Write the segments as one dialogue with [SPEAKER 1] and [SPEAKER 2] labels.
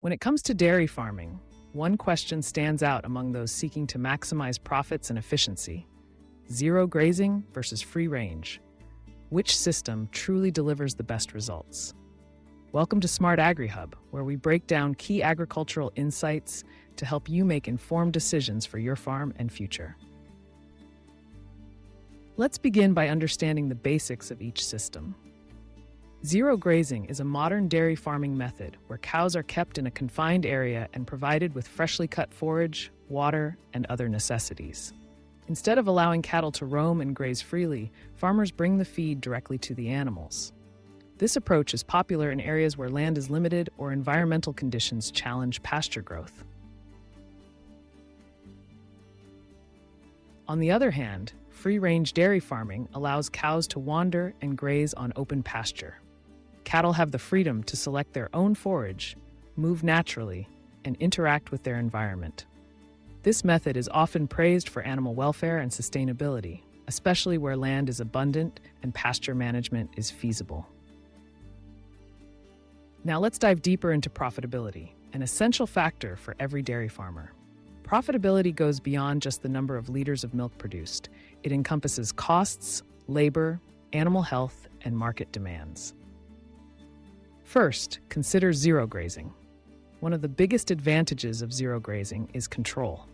[SPEAKER 1] When it comes to dairy farming, one question stands out among those seeking to maximize profits and efficiency: zero grazing versus free range. Which system truly delivers the best results? Welcome to Smart Agri Hub, where we break down key agricultural insights to help you make informed decisions for your farm and future. Let's begin by understanding the basics of each system. Zero grazing is a modern dairy farming method where cows are kept in a confined area and provided with freshly cut forage, water, and other necessities. Instead of allowing cattle to roam and graze freely, farmers bring the feed directly to the animals. This approach is popular in areas where land is limited or environmental conditions challenge pasture growth. On the other hand, free-range dairy farming allows cows to wander and graze on open pasture. Cattle have the freedom to select their own forage, move naturally, and interact with their environment. This method is often praised for animal welfare and sustainability, especially where land is abundant and pasture management is feasible. Now let's dive deeper into profitability, an essential factor for every dairy farmer. Profitability goes beyond just the number of liters of milk produced. It encompasses costs, labor, animal health, and market demands. First, consider zero grazing. One of the biggest advantages of zero grazing is control.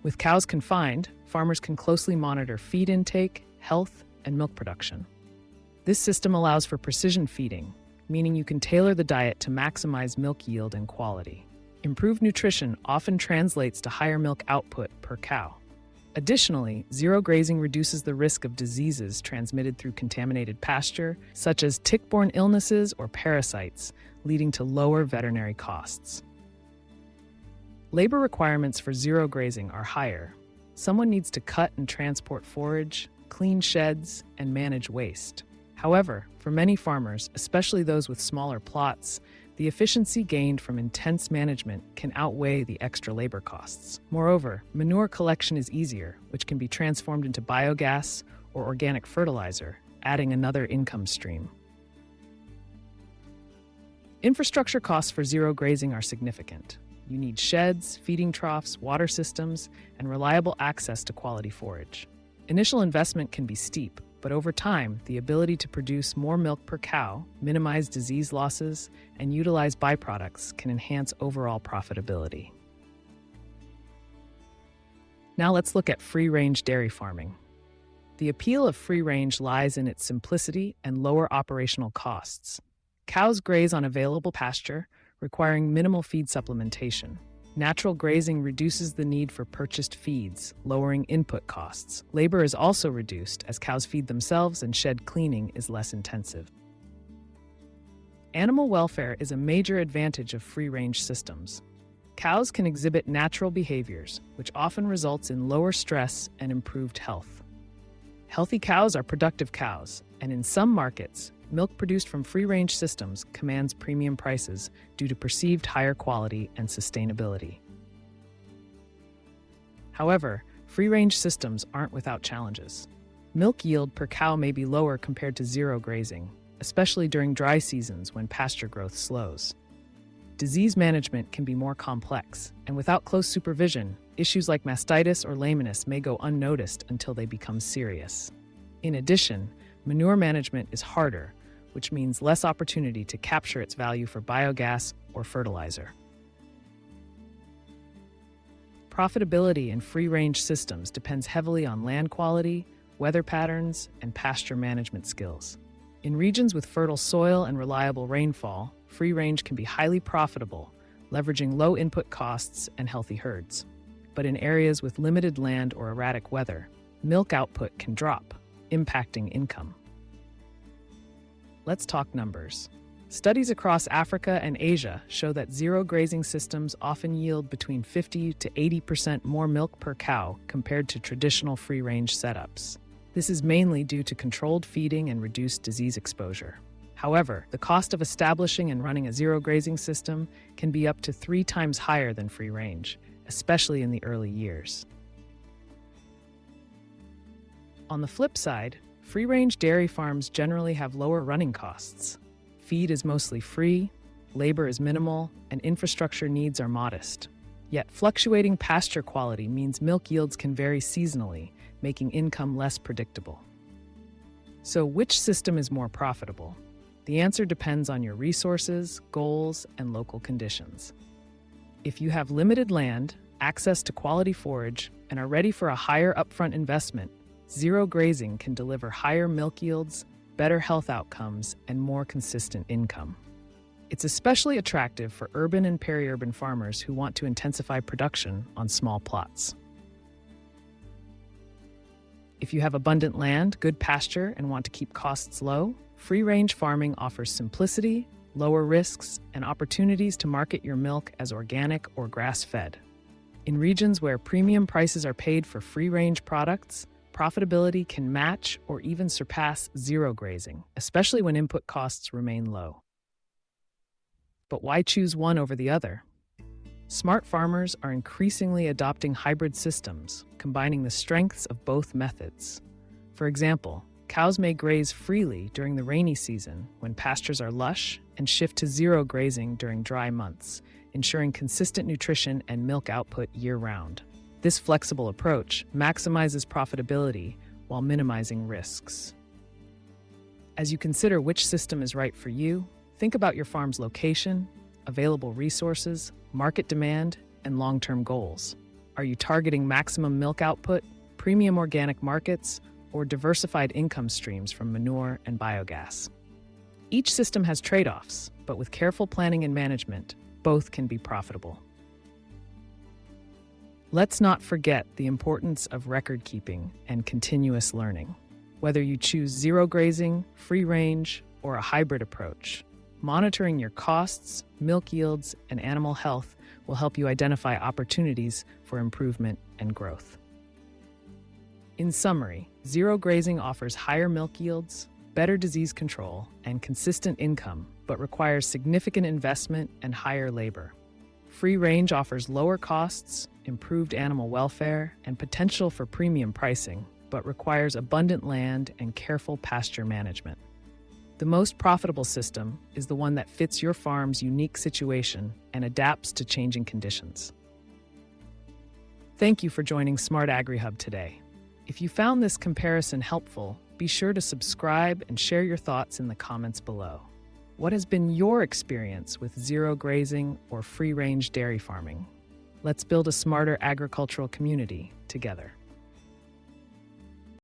[SPEAKER 1] With cows confined, farmers can closely monitor feed intake, health, and milk production. This system allows for precision feeding, meaning you can tailor the diet to maximize milk yield and quality. Improved nutrition often translates to higher milk output per cow. Additionally, zero grazing reduces the risk of diseases transmitted through contaminated pasture, such as tick-borne illnesses or parasites, leading to lower veterinary costs. Labor requirements for zero grazing are higher. Someone needs to cut and transport forage, clean sheds, and manage waste. However, for many farmers, especially those with smaller plots, the efficiency gained from intense management can outweigh the extra labor costs. Moreover, manure collection is easier, which can be transformed into biogas or organic fertilizer, adding another income stream. Infrastructure costs for zero grazing are significant. You need sheds, feeding troughs, water systems, and reliable access to quality forage. Initial investment can be steep, but over time, the ability to produce more milk per cow, minimize disease losses, and utilize byproducts can enhance overall profitability. Now let's look at free-range dairy farming. The appeal of free-range lies in its simplicity and lower operational costs. Cows graze on available pasture, requiring minimal feed supplementation. Natural grazing reduces the need for purchased feeds, lowering input costs. Labor is also reduced as cows feed themselves and shed cleaning is less intensive. Animal welfare is a major advantage of free-range systems. Cows can exhibit natural behaviors, which often results in lower stress and improved health. Healthy cows are productive cows, and in some markets, milk produced from free-range systems commands premium prices due to perceived higher quality and sustainability. However, free-range systems aren't without challenges. Milk yield per cow may be lower compared to zero grazing, especially during dry seasons when pasture growth slows. Disease management can be more complex, and without close supervision, issues like mastitis or lameness may go unnoticed until they become serious. In addition, manure management is harder, which means less opportunity to capture its value for biogas or fertilizer. Profitability in free-range systems depends heavily on land quality, weather patterns, and pasture management skills. In regions with fertile soil and reliable rainfall, free-range can be highly profitable, leveraging low input costs and healthy herds. But in areas with limited land or erratic weather, milk output can drop, impacting income. Let's talk numbers. Studies across Africa and Asia show that zero grazing systems often yield between 50 to 80% more milk per cow compared to traditional free-range setups. This is mainly due to controlled feeding and reduced disease exposure. However, the cost of establishing and running a zero grazing system can be up to 3 times higher than free-range, especially in the early years. On the flip side, free-range dairy farms generally have lower running costs. Feed is mostly free, labor is minimal, and infrastructure needs are modest. Yet fluctuating pasture quality means milk yields can vary seasonally, making income less predictable. So which system is more profitable? The answer depends on your resources, goals, and local conditions. If you have limited land, access to quality forage, and are ready for a higher upfront investment, zero grazing can deliver higher milk yields, better health outcomes, and more consistent income. It's especially attractive for urban and peri-urban farmers who want to intensify production on small plots. If you have abundant land, good pasture, and want to keep costs low, free-range farming offers simplicity, lower risks, and opportunities to market your milk as organic or grass-fed. In regions where premium prices are paid for free-range products, profitability can match or even surpass zero grazing, especially when input costs remain low. But why choose one over the other? Smart farmers are increasingly adopting hybrid systems, combining the strengths of both methods. For example, cows may graze freely during the rainy season when pastures are lush and shift to zero grazing during dry months, ensuring consistent nutrition and milk output year-round. This flexible approach maximizes profitability while minimizing risks. As you consider which system is right for you, think about your farm's location, available resources, market demand, and long-term goals. Are you targeting maximum milk output, premium organic markets, or diversified income streams from manure and biogas? Each system has trade-offs, but with careful planning and management, both can be profitable. Let's not forget the importance of record keeping and continuous learning. Whether you choose zero grazing, free range, or a hybrid approach, monitoring your costs, milk yields, and animal health will help you identify opportunities for improvement and growth. In summary, zero grazing offers higher milk yields, better disease control, and consistent income, but requires significant investment and higher labor. Free range offers lower costs, improved animal welfare, and potential for premium pricing, but requires abundant land and careful pasture management. The most profitable system is the one that fits your farm's unique situation and adapts to changing conditions. Thank you for joining Smart Agri Hub today. If you found this comparison helpful, be sure to subscribe and share your thoughts in the comments below. What has been your experience with zero grazing or free-range dairy farming? Let's build a smarter agricultural community together.